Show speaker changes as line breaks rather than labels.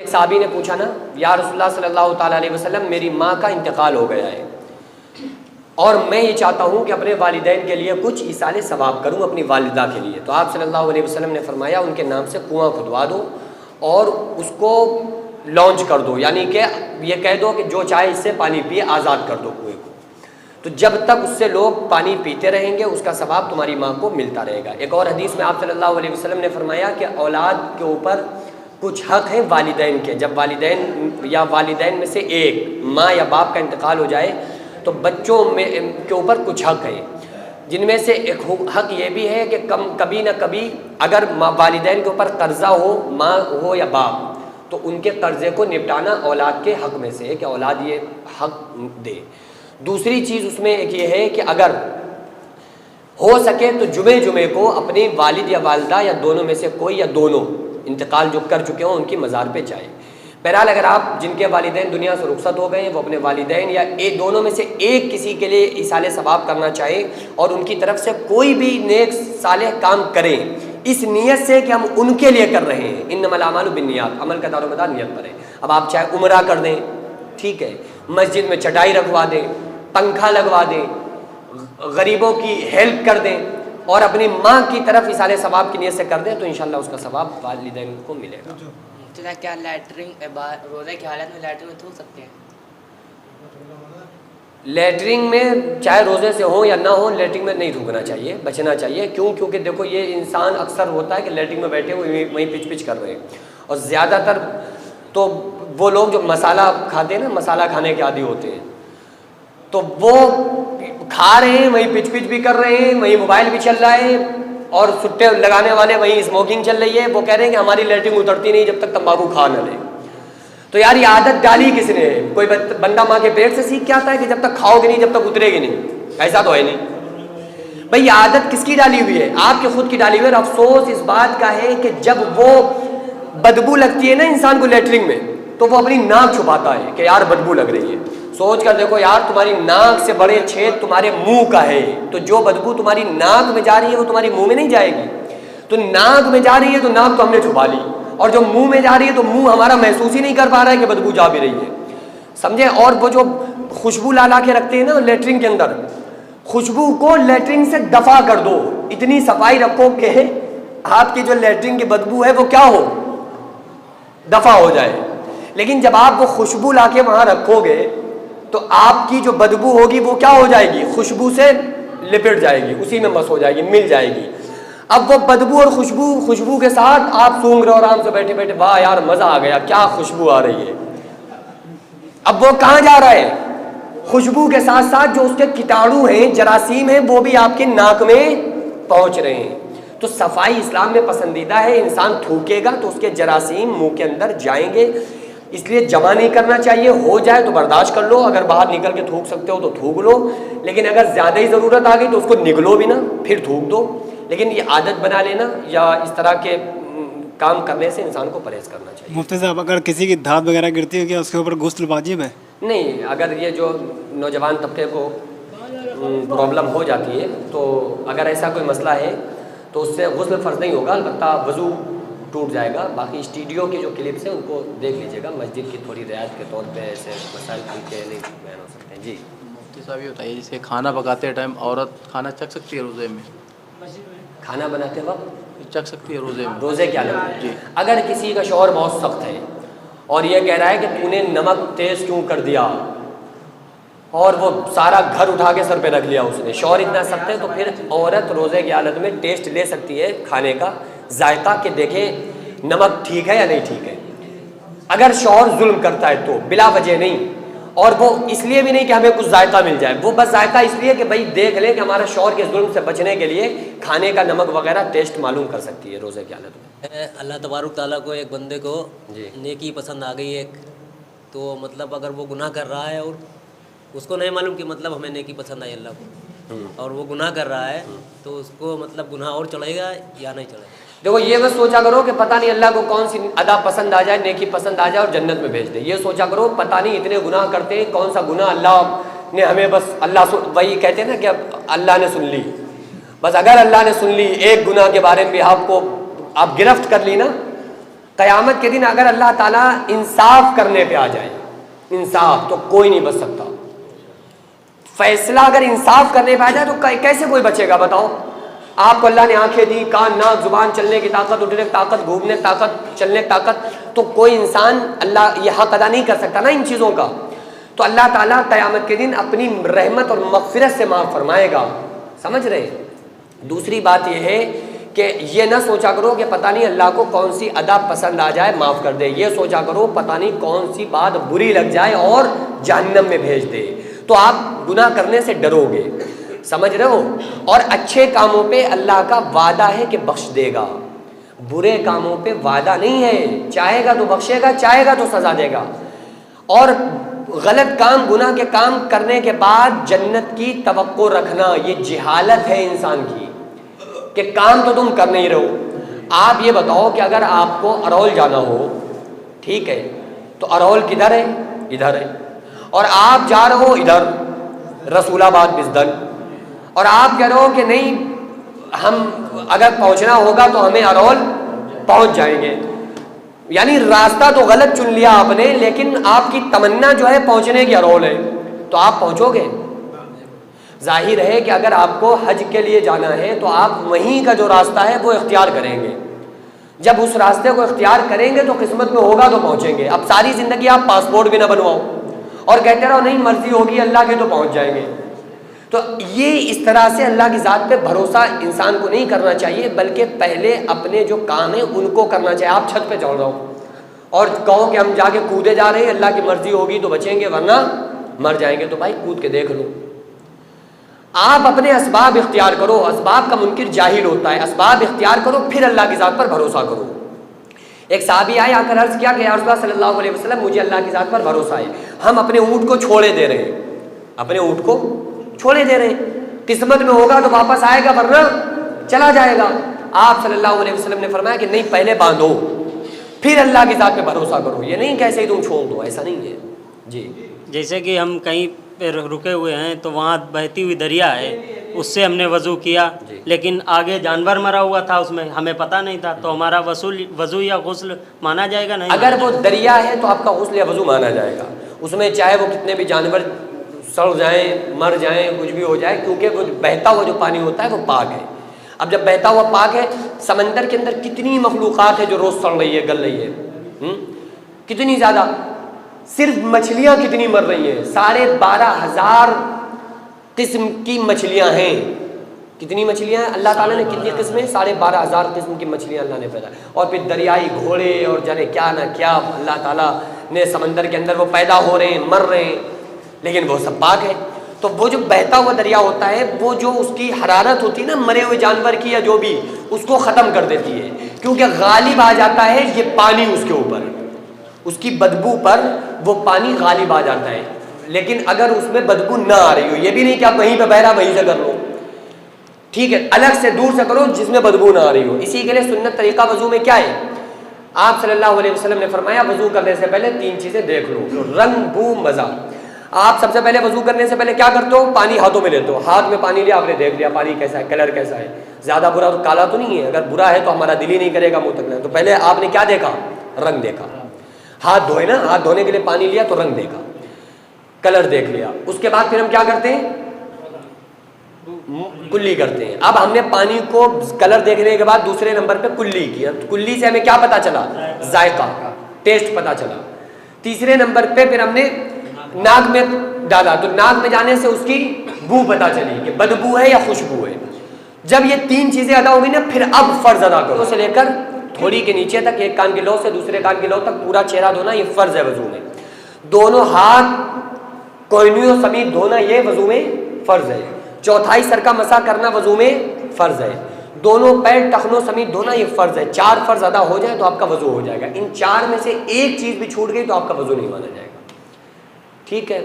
ایک صحابی نے پوچھا نا، یا رسول اللہ صلی اللہ تعالیٰ علیہ وسلم، میری ماں کا انتقال ہو گیا ہے اور میں یہ چاہتا ہوں کہ اپنے والدین کے لیے کچھ ایصال ثواب کروں اپنی والدہ کے لیے. تو آپ صلی اللہ علیہ وسلم نے فرمایا ان کے نام سے کنواں کھدوا دو اور اس کو لانچ کر دو، یعنی کہ یہ کہہ دو کہ جو چاہے اس سے پانی پیے، آزاد کر دو کنویں کو. تو جب تک اس سے لوگ پانی پیتے رہیں گے اس کا ثواب تمہاری ماں کو ملتا رہے گا. ایک اور حدیث میں آپ صلی اللہ علیہ وسلم نے فرمایا کہ اولاد کے اوپر کچھ حق ہیں والدین کے. جب والدین میں سے ایک، ماں یا باپ کا انتقال ہو جائے تو بچوں میں کے اوپر کچھ حق ہیں، جن میں سے ایک حق یہ بھی ہے کہ کبھی نہ کبھی اگر والدین کے اوپر قرضہ ہو، ماں ہو یا باپ، تو ان کے قرضے کو نپٹانا اولاد کے حق میں سے ہے کہ اولاد یہ حق دے. دوسری چیز اس میں ایک یہ ہے کہ اگر ہو سکے تو جمعے کو اپنے والد یا والدہ یا دونوں میں سے کوئی یا دونوں انتقال جو کر چکے ہوں ان کی مزار پہ جائیں. بہرحال اگر آپ جن کے والدین دنیا سے رخصت ہو گئے ہیں وہ اپنے والدین یا دونوں میں سے ایک کسی کے لیے ایصال ثواب کرنا چاہیں اور ان کی طرف سے کوئی بھی نیک صالح کام کریں اس نیت سے کہ ہم ان کے لیے کر رہے ہیں. انما الاعمال بالنیات، عمل کا دار و مدار نیت پر ہے. اب آپ چاہے عمرہ کر دیں، ٹھیک ہے، مسجد میں چٹائی رکھوا دیں، پنکھا لگوا دیں، غریبوں کی ہیلپ کر دیں اور اپنی ماں کی طرف ایصال ثواب کی نیت سے کر دیں تو انشاءاللہ اس کا ثواب والدین کو ملے گا.
کیا لیٹرنگ روزے کی حالت میں لیٹرنگ میں تھوک سکتے ہیں؟
لیٹرنگ میں چاہے روزے سے ہو یا نہ ہو لیٹرنگ میں نہیں تھوکنا چاہیے، بچنا چاہیے. کیونکہ دیکھو یہ انسان اکثر ہوتا ہے کہ لیٹرنگ میں بیٹھے ہوئے وہیں پچ کر رہے ہیں، اور زیادہ تر تو وہ لوگ جو مسالہ کھاتے ہیں نا، مسالہ کھانے کے عادی ہوتے ہیں، تو وہ کھا رہے ہیں وہیں پچ بھی کر رہے ہیں، وہیں موبائل بھی چل رہا ہے اور سٹے لگانے والے وہیں اسموکنگ چل رہی ہے. وہ کہہ رہے ہیں کہ ہماری لیٹرنگ اترتی نہیں جب تک تمباکو کھا نہ لے. تو یار یہ عادت ڈالی کس نے؟ کوئی بندہ ماں کے پیٹ سے سیکھ کے آتا ہے کہ جب تک کھاؤ گے نہیں جب تک اترے گی نہیں؟ ایسا تو ہے نہیں بھائی. یہ عادت کس کی ڈالی ہوئی ہے؟ آپ کے خود کی ڈالی ہوئی ہے. اور افسوس اس بات کا ہے کہ جب وہ بدبو لگتی ہے نا انسان کو لیٹرنگ میں تو وہ اپنی ناک چھپاتا ہے کہ یار بدبو لگ رہی ہے. سوچ کر دیکھو یار، تمہاری ناک سے بڑے چھید تمہارے منہ کا ہے، تو جو بدبو تمہاری ناک میں جا رہی ہے وہ تمہاری منہ میں نہیں جائے گی. تو ناک میں جا رہی ہے تو ناک تو ہم نے چھپا لی، اور جو منہ میں جا رہی ہے تو منہ ہمارا محسوس ہی نہیں کر پا رہا ہے کہ بدبو جا بھی رہی ہے، سمجھے. اور وہ جو خوشبو لا کے رکھتے ہیں نا لیٹرنگ کے اندر، خوشبو کو لیٹرنگ سے دفع کر دو. اتنی صفائی رکھو کہ آپ کی جو لیٹرنگ کی بدبو ہے وہ کیا ہو، دفع ہو جائے. لیکن جب آپ وہ خوشبو لا کے وہاں رکھو گے تو آپ کی جو بدبو ہوگی وہ کیا ہو جائے گی، خوشبو سے لپٹ جائے گی، اسی میں مس ہو جائے گی، مل جائے گی. اب وہ بدبو اور خوشبو کے ساتھ آپ سونگ رہے ہو آرام سے بیٹھے بیٹھے، واہ یار مزہ آ گیا، کیا خوشبو آ رہی ہے. اب وہ کہاں جا رہا ہے؟ خوشبو کے ساتھ ساتھ جو اس کے کیٹاڑو ہیں، جراثیم ہیں، وہ بھی آپ کے ناک میں پہنچ رہے ہیں. تو صفائی اسلام میں پسندیدہ ہے. انسان تھوکے گا تو اس کے جراثیم منہ کے اندر جائیں گے، اس لیے جمع نہیں کرنا چاہیے. ہو جائے تو برداشت کر لو، اگر باہر نکل کے تھوک سکتے ہو تو تھوک لو، لیکن اگر زیادہ ہی ضرورت آ گئی تو اس کو نگلو بھی نہ، پھر تھوک دو. لیکن یہ عادت بنا لینا یا اس طرح کے کام کرنے سے انسان کو پرہیز کرنا چاہیے.
مفتی صاحب، اگر کسی کی دھات وغیرہ گرتی ہے کیا اس کے اوپر غسل واجب ہے؟
نہیں، اگر یہ جو نوجوان طبقے کو پرابلم ہو جاتی ہے تو اگر ایسا کوئی مسئلہ ہے تو اس سے غسل فرض نہیں ہوگا، البتہ وضو ٹوٹ جائے گا. باقی اسٹوڈیو کے جو کلپس ہیں ان کو دیکھ لیجیے گا. مسجد کی تھوڑی رعایت کے طور پہ ایسے مسائل کھل کے نہیں بیان ہو سکتے ہیں. جی
مفتی صاحب یہ بتائیے، جیسے کھانا پکاتے ٹائم عورت کھانا چکھ سکتی ہے روزے میں؟
کھانا بناتے وقت
چکھ سکتی ہے روزے میں؟
روزے کیا لگتا ہے؟
جی.
اگر کسی کا شوہر بہت سخت ہے اور یہ کہہ رہا ہے کہ تو نے نمک تیز کیوں کر دیا، اور وہ سارا گھر اٹھا کے سر پہ رکھ لیا اس نے، شوہر اتنا سخت ہے، تو پھر عورت روزے کی حالت میں ٹیسٹ لے سکتی ہے کھانے کا، ذائقہ، کہ دیکھیں نمک ٹھیک ہے یا نہیں ٹھیک ہے. اگر شوہر ظلم کرتا ہے تو بلا وجہ نہیں، اور وہ اس لیے بھی نہیں کہ ہمیں کچھ ذائقہ مل جائے، وہ بس ذائقہ اس لیے کہ بھائی دیکھ لیں کہ ہمارا شوہر کے ظلم سے بچنے کے لیے کھانے کا نمک وغیرہ ٹیسٹ معلوم کر سکتی ہے روزے کی حالت میں.
اللہ تبارک تعالیٰ کو ایک بندے کو
جی
نیکی پسند آ گئی ایک، تو مطلب اگر وہ گناہ کر رہا ہے اور اس کو نہیں معلوم کہ مطلب ہمیں نیکی پسند آئی اللہ کو، اور وہ گناہ کر رہا ہے تو اس کو مطلب گناہ اور چڑھے گا یا نہیں چڑھے گا؟
دیکھو یہ مت سوچا کرو کہ پتہ نہیں اللہ کو کون سی ادا پسند آ جائے، نیکی پسند آ جائے اور جنت میں بھیج دے. یہ سوچا کرو پتہ نہیں اتنے گناہ کرتے ہیں، کون سا گناہ اللہ نے ہمیں، بس اللہ وہی کہتے ہیں نا کہ اللہ نے سن لی، بس اگر اللہ نے سن لی ایک گناہ کے بارے میں آپ گرفت کر لی نا قیامت کے دن اگر اللہ تعالیٰ انصاف کرنے پہ آ جائے، انصاف، تو کوئی نہیں بچ سکتا. فیصلہ اگر انصاف کرنے پہ آ جائے تو کیسے کوئی بچے گا بتاؤ؟ آپ کو اللہ نے آنکھیں دی، کان، ناک، زبان، چلنے کی طاقت، اٹھنے کی طاقت، گھومنے کی طاقت، چلنے کی طاقت، تو کوئی انسان اللہ یہ حق ادا نہیں کر سکتا نا ان چیزوں کا. تو اللہ تعالیٰ قیامت کے دن اپنی رحمت اور مغفرت سے معاف فرمائے گا. سمجھ رہے؟ دوسری بات یہ ہے کہ یہ نہ سوچا کرو کہ پتہ نہیں اللہ کو کون سی ادا پسند آ جائے معاف کر دے. یہ سوچا کرو پتہ نہیں کون سی بات بری لگ جائے اور جہنم میں بھیج دے. تو آپ گناہ کرنے سے ڈرو گے. سمجھ رہے ہو؟ اور اچھے کاموں پہ اللہ کا وعدہ ہے کہ بخش دے گا، برے کاموں پہ وعدہ نہیں ہے. چاہے گا تو بخشے گا، چاہے گا تو سزا دے گا. اور غلط کام، گناہ کے کام کرنے کے بعد جنت کی توقع رکھنا، یہ جہالت ہے انسان کی کہ کام تو تم کر نہیں رہو. آپ یہ بتاؤ کہ اگر آپ کو ارول جانا ہو، ٹھیک ہے، تو ارول کدھر ہے؟ ادھر ہے. اور آپ جا رہے ہو ادھر رسول آباد بزدل، اور آپ کہہ رہے ہو کہ نہیں ہم اگر پہنچنا ہوگا تو ہمیں ارول پہنچ جائیں گے. یعنی راستہ تو غلط چن لیا آپ نے، لیکن آپ کی تمنا جو ہے پہنچنے کی ارول ہے، تو آپ پہنچو گے. ظاہر ہے کہ اگر آپ کو حج کے لیے جانا ہے تو آپ وہیں کا جو راستہ ہے وہ اختیار کریں گے. جب اس راستے کو اختیار کریں گے تو قسمت میں ہوگا تو پہنچیں گے. اب ساری زندگی آپ پاسپورٹ بھی نہ بنواؤ اور کہتے رہو نہیں مرضی ہوگی اللہ کی تو پہنچ جائیں گے. تو یہ اس طرح سے اللہ کی ذات پہ بھروسہ انسان کو نہیں کرنا چاہیے، بلکہ پہلے اپنے جو کام ہیں ان کو کرنا چاہیے. آپ چھت پہ چڑھ رہو اور کہو کہ ہم جا کے کودے جا رہے ہیں، اللہ کی مرضی ہوگی تو بچیں گے ورنہ مر جائیں گے. تو بھائی کود کے دیکھ لو. آپ اپنے اسباب اختیار کرو. اسباب کا منکر جاہل ہوتا ہے. اسباب اختیار کرو، پھر اللہ کی ذات پر بھروسہ کرو. ایک صحابی آئے، آ کر عرض کیا کہ یا رسول اللہ صلی اللہ علیہ وسلم مجھے اللہ کی ذات پر بھروسہ ہے، ہم اپنے اونٹ کو چھوڑے دے رہے ہیں، اپنے اونٹ کو چھوڑے دے رہے ہیں، قسمت میں ہوگا تو واپس آئے گا ورنہ چلا جائے گا. آپ صلی اللہ علیہ وسلم نے فرمایا کہ نہیں، پہلے باندھو پھر اللہ کی ذات پہ بھروسہ کرو. یہ نہیں کہ ایسے ہی تم چھوڑ دو، ایسا نہیں ہے. جی
جیسے کہ ہم کہیں پہ رکے ہوئے ہیں تو وہاں بہتی ہوئی دریا ہے، اس سے ہم نے وضو کیا، لیکن آگے جانور مرا ہوا تھا، اس میں ہمیں پتہ نہیں تھا، تو ہمارا وضو یا غسل مانا جائے گا؟ نہیں.
اگر وہ دریا ہے تو آپ کا غسل یا وضو مانا جائے گا. اس میں چاہے وہ کتنے بھی جانور سڑ جائیں، مر جائیں، کچھ بھی ہو جائے، کیونکہ وہ بہتا ہوا جو پانی ہوتا ہے وہ پاک ہے. اب جب بہتا ہوا پاک ہے، سمندر کے اندر کتنی مخلوقات ہے جو روز سڑ رہی ہے، گل رہی ہے، کتنی زیادہ. صرف مچھلیاں کتنی مر رہی ہیں، 12,500 قسم کی مچھلیاں ہیں. کتنی مچھلیاں ہیں؟ اللہ تعالیٰ نے کتنی قسمیں؟ 12,500 قسم کی مچھلیاں اللہ نے پیدا. اور پھر دریائی گھوڑے اور جانے کیا نہ کیا اللہ تعالیٰ نے سمندر کے اندر وہ پیدا ہو رہے ہیں، مر رہے ہیں، لیکن وہ سب پاک ہے. تو وہ جو بہتا ہوا دریا ہوتا ہے، وہ جو اس کی حرارت ہوتی ہے نا مرے ہوئے جانور کی یا جو بھی، اس کو ختم کر دیتی ہے، کیونکہ غالب آ جاتا ہے یہ پانی اس کے اوپر، اس کی بدبو پر وہ پانی غالب آ جاتا ہے. لیکن اگر اس میں بدبو نہ آ رہی ہو، یہ بھی نہیں کہ آپ وہیں پہ بہ رہا وہیں سے کر لو، ٹھیک ہے، الگ سے دور سے کرو جس میں بدبو نہ آ رہی ہو. اسی کے لیے سنت طریقہ وضو میں کیا ہے؟ آپ صلی اللہ علیہ وسلم نے فرمایا وضو کرنے سے پہلے 3 چیزیں دیکھ لو، رنگ، بو، مزہ. آپ سب سے پہلے وضو کرنے سے پہلے کیا کرتے ہو؟ پانی ہاتھوں میں لیتے ہو، ہاتھ میں پانی لیا، آپ نے دیکھ لیا پانی کیسا ہے، کلر کیسا ہے، زیادہ برا تو کالا تو نہیں ہے، اگر برا ہے تو ہمارا دل ہی نہیں کرے گا منہ تک لینا. تو پہلے آپ نے کیا دیکھا؟ رنگ دیکھا. ہاتھ دھوئے نا، ہاتھ دھونے کے لیے پانی لیا تو رنگ دیکھا، کلر دیکھ لیا. اس کے بعد پھر ہم کیا کرتے ہیں؟ کلی کرتے ہیں. اب ہم نے پانی کو کلر دیکھنے کے بعد دوسرے نمبر پہ کلی کیا. کلی سے ہمیں کیا پتا چلا؟ ذائقہ، ٹیسٹ پتا چلا. تیسرے نمبر پہ پھر ہم نے ناک میں ڈالا، تو ناک میں جانے سے اس کی بو پتا چلی کہ بدبو ہے یا خوشبو ہے. جب یہ 3 چیزیں ادا ہو گئی نا، پھر اب فرض ادا کرو. سے لے کر تھوڑی کے نیچے تک، ایک کان کی لو سے دوسرے کان کی لو تک پورا چہرہ دھونا، یہ فرض ہے وضو میں. دونوں ہاتھ کوہنیوں سمیت دھونا، یہ وضو میں فرض ہے. چوتھائی سر کا مسح کرنا وضو میں فرض ہے. دونوں پیر ٹخنوں سمیت دھونا، یہ فرض ہے. 4 فرض ادا ہو جائے تو آپ کا وضو ہو جائے گا. ان 4 میں سے ایک چیز بھی چھوٹ گئی تو آپ کا وضو نہیں مانا جائے گا. ٹھیک ہے.